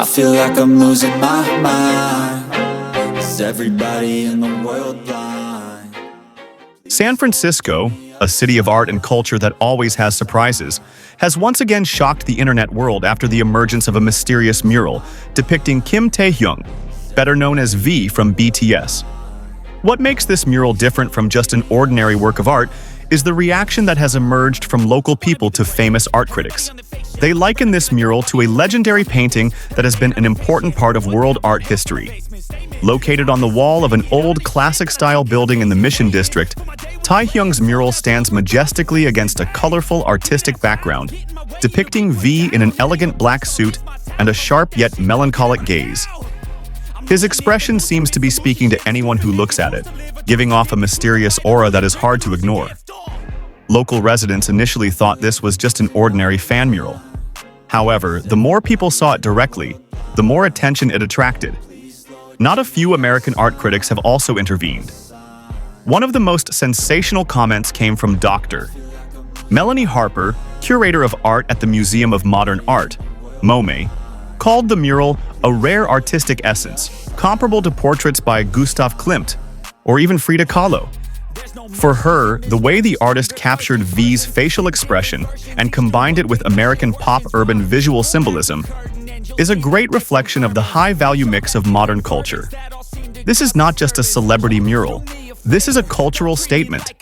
I feel like I'm losing my mind. Is everybody in the world blind? San Francisco, a city of art and culture that always has surprises, has once again shocked the internet world after the emergence of a mysterious mural depicting Kim Taehyung, better known as V from BTS. What makes this mural different from just an ordinary work of art is the reaction that has emerged from local people to famous art critics. They liken this mural to a legendary painting that has been an important part of world art history. Located on the wall of an old classic-style building in the Mission District, Taehyung's mural stands majestically against a colorful artistic background, depicting V in an elegant black suit and a sharp yet melancholic gaze. His expression seems to be speaking to anyone who looks at it, giving off a mysterious aura that is hard to ignore. Local residents initially thought this was just an ordinary fan mural. However, the more people saw it directly, the more attention it attracted. Not a few American art critics have also intervened. One of the most sensational comments came from Dr. Melanie Harper, curator of art at the Museum of Modern Art, MoMA, called the mural a rare artistic essence, comparable to portraits by Gustav Klimt or even Frida Kahlo. For her, the way the artist captured V's facial expression and combined it with American pop urban visual symbolism is a great reflection of the high-value mix of modern culture. This is not just a celebrity mural. This is a cultural statement.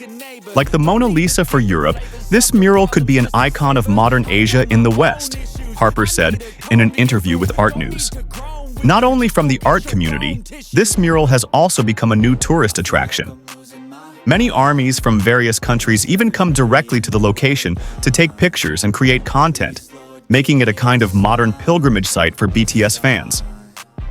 Like the Mona Lisa for Europe, this mural could be an icon of modern Asia in the West, Harper said in an interview with Art News. Not only from the art community, this mural has also become a new tourist attraction. Many armies from various countries even come directly to the location to take pictures and create content, making it a kind of modern pilgrimage site for BTS fans.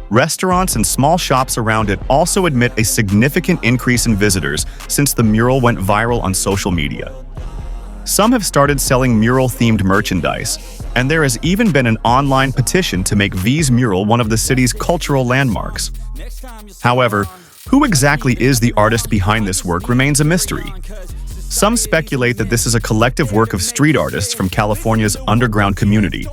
Restaurants and small shops around it also admit a significant increase in visitors since the mural went viral on social media. Some have started selling mural-themed merchandise, and there has even been an online petition to make V's mural one of the city's cultural landmarks. However, who exactly is the artist behind this work remains a mystery. Some speculate that this is a collective work of street artists from California's underground community,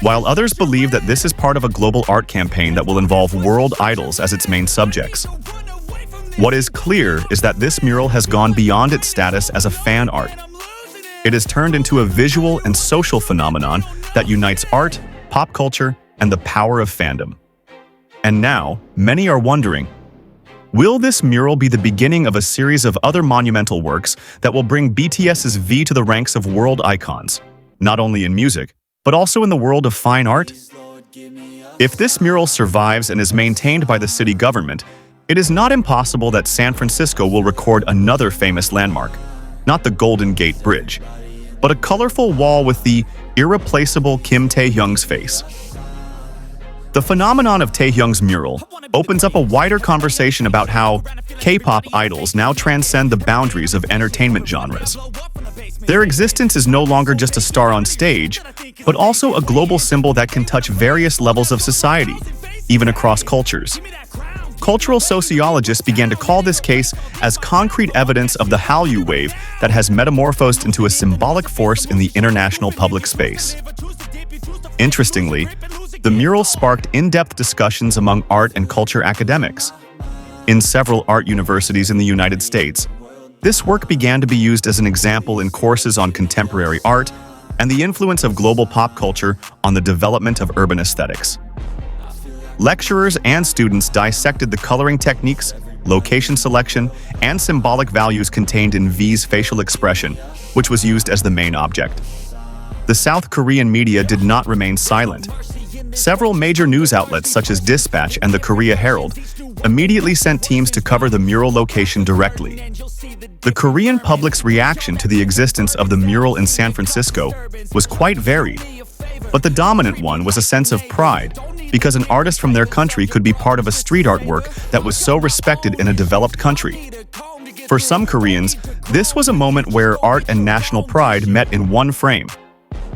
while others believe that this is part of a global art campaign that will involve world idols as its main subjects. What is clear is that this mural has gone beyond its status as a fan art. It has turned into a visual and social phenomenon that unites art, pop culture, and the power of fandom. And now, many are wondering, will this mural be the beginning of a series of other monumental works that will bring BTS's V to the ranks of world icons, not only in music, but also in the world of fine art? If this mural survives and is maintained by the city government, it is not impossible that San Francisco will record another famous landmark, not the Golden Gate Bridge, but a colorful wall with the irreplaceable Kim Taehyung's face. The phenomenon of Taehyung's mural opens up a wider conversation about how K-pop idols now transcend the boundaries of entertainment genres. Their existence is no longer just a star on stage, but also a global symbol that can touch various levels of society, even across cultures. Cultural sociologists began to call this case as concrete evidence of the Hallyu wave that has metamorphosed into a symbolic force in the international public space. Interestingly, the mural sparked in-depth discussions among art and culture academics. In several art universities in the United States, this work began to be used as an example in courses on contemporary art and the influence of global pop culture on the development of urban aesthetics. Lecturers and students dissected the coloring techniques, location selection, and symbolic values contained in V's facial expression, which was used as the main object. The South Korean media did not remain silent. Several major news outlets such as Dispatch and the Korea Herald immediately sent teams to cover the mural location directly. The Korean public's reaction to the existence of the mural in San Francisco was quite varied, but the dominant one was a sense of pride, because an artist from their country could be part of a street artwork that was so respected in a developed country. For some Koreans, this was a moment where art and national pride met in one frame.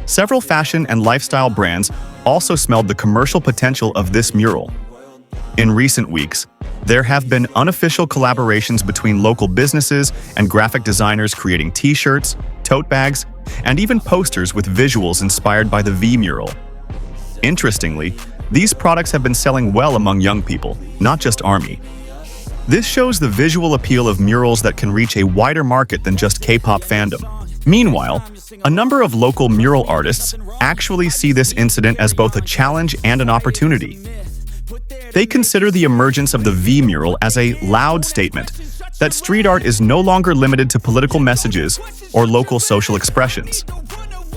Several fashion and lifestyle brands also smelled the commercial potential of this mural. In recent weeks, there have been unofficial collaborations between local businesses and graphic designers creating t-shirts, tote bags, and even posters with visuals inspired by the V mural. Interestingly, These products have been selling well among young people, not just ARMY. This shows the visual appeal of murals that can reach a wider market than just K-pop fandom. Meanwhile, a number of local mural artists actually see this incident as both a challenge and an opportunity. They consider the emergence of the V mural as a loud statement that street art is no longer limited to political messages or local social expressions.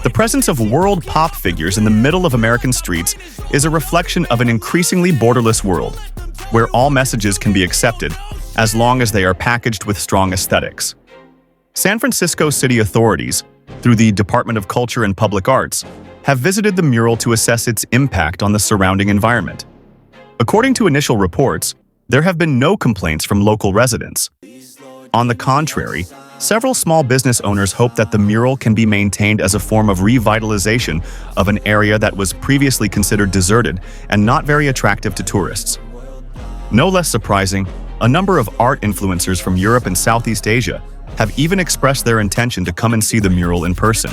The presence of world pop figures in the middle of American streets is a reflection of an increasingly borderless world, where all messages can be accepted as long as they are packaged with strong aesthetics. San Francisco city authorities, through the Department of Culture and Public Arts, have visited the mural to assess its impact on the surrounding environment. According to initial reports, there have been no complaints from local residents. On the contrary, several small business owners hope that the mural can be maintained as a form of revitalization of an area that was previously considered deserted and not very attractive to tourists. No less surprising, a number of art influencers from Europe and Southeast Asia have even expressed their intention to come and see the mural in person.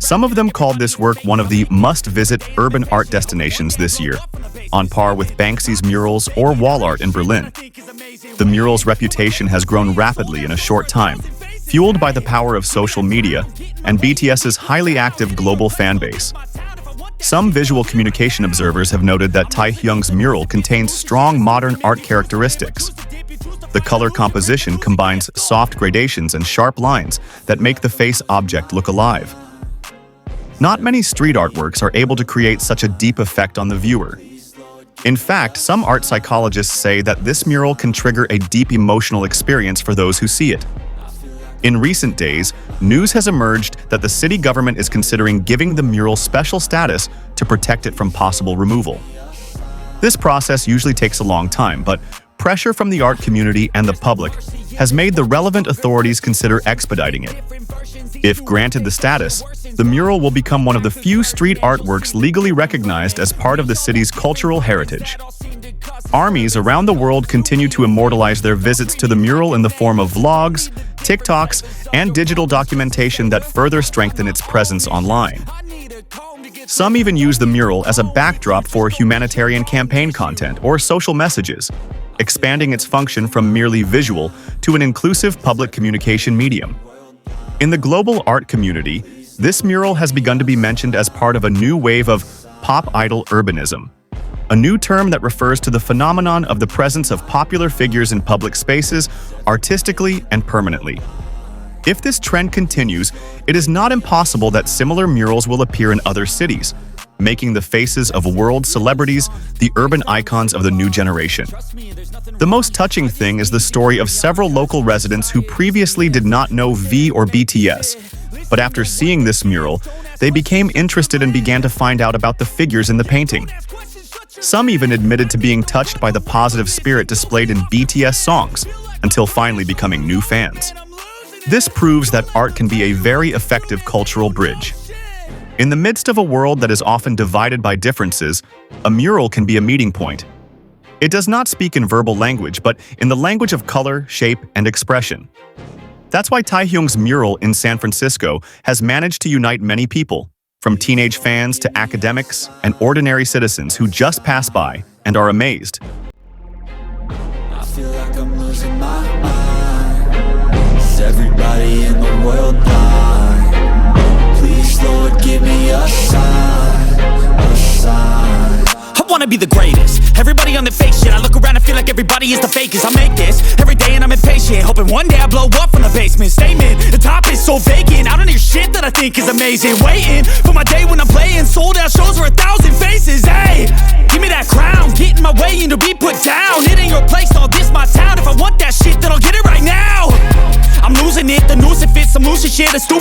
Some of them called this work one of the must-visit urban art destinations this year, on par with Banksy's murals or wall art in Berlin. The mural's reputation has grown rapidly in a short time, fueled by the power of social media and BTS's highly active global fan base. Some visual communication observers have noted that Taehyung's mural contains strong modern art characteristics. The color composition combines soft gradations and sharp lines that make the face object look alive. Not many street artworks are able to create such a deep effect on the viewer. In fact, some art psychologists say that this mural can trigger a deep emotional experience for those who see it. In recent days, news has emerged that the city government is considering giving the mural special status to protect it from possible removal. This process usually takes a long time, but pressure from the art community and the public has made the relevant authorities consider expediting it. If granted the status, the mural will become one of the few street artworks legally recognized as part of the city's cultural heritage. Armies around the world continue to immortalize their visits to the mural in the form of vlogs, TikToks, and digital documentation that further strengthen its presence online. Some even use the mural as a backdrop for humanitarian campaign content or social messages, expanding its function from merely visual to an inclusive public communication medium. In the global art community, this mural has begun to be mentioned as part of a new wave of pop idol urbanism, a new term that refers to the phenomenon of the presence of popular figures in public spaces, artistically and permanently. If this trend continues, it is not impossible that similar murals will appear in other cities, making the faces of world celebrities the urban icons of the new generation. The most touching thing is the story of several local residents who previously did not know V or BTS, but after seeing this mural, they became interested and began to find out about the figures in the painting. Some even admitted to being touched by the positive spirit displayed in BTS songs, until finally becoming new fans. This proves that art can be a very effective cultural bridge. In the midst of a world that is often divided by differences, a mural can be a meeting point. It does not speak in verbal language, but in the language of color, shape, and expression. That's why Taehyung's mural in San Francisco has managed to unite many people, from teenage fans to academics and ordinary citizens who just pass by and are amazed. I feel like I'm losing my mind. Is everybody in the world blind? Please, Lord, give me a sign, a sign. I wanna be the greatest. Everybody on the fake shit. I look around and feel like everybody is the fakest. I make this every day and I'm impatient, hoping one day I blow up from the basement. Statement, the top is so vacant. I don't hear shit that I think is amazing. Waiting for my day when I'm playing sold out shows for 1,000 faces. Hey, give me that crown, get in my way and to be put down. It ain't your place, all this my town. If I want that shit, then I'll get it right now. I'm losing it, the noose it fits, some lucid shit, a stupid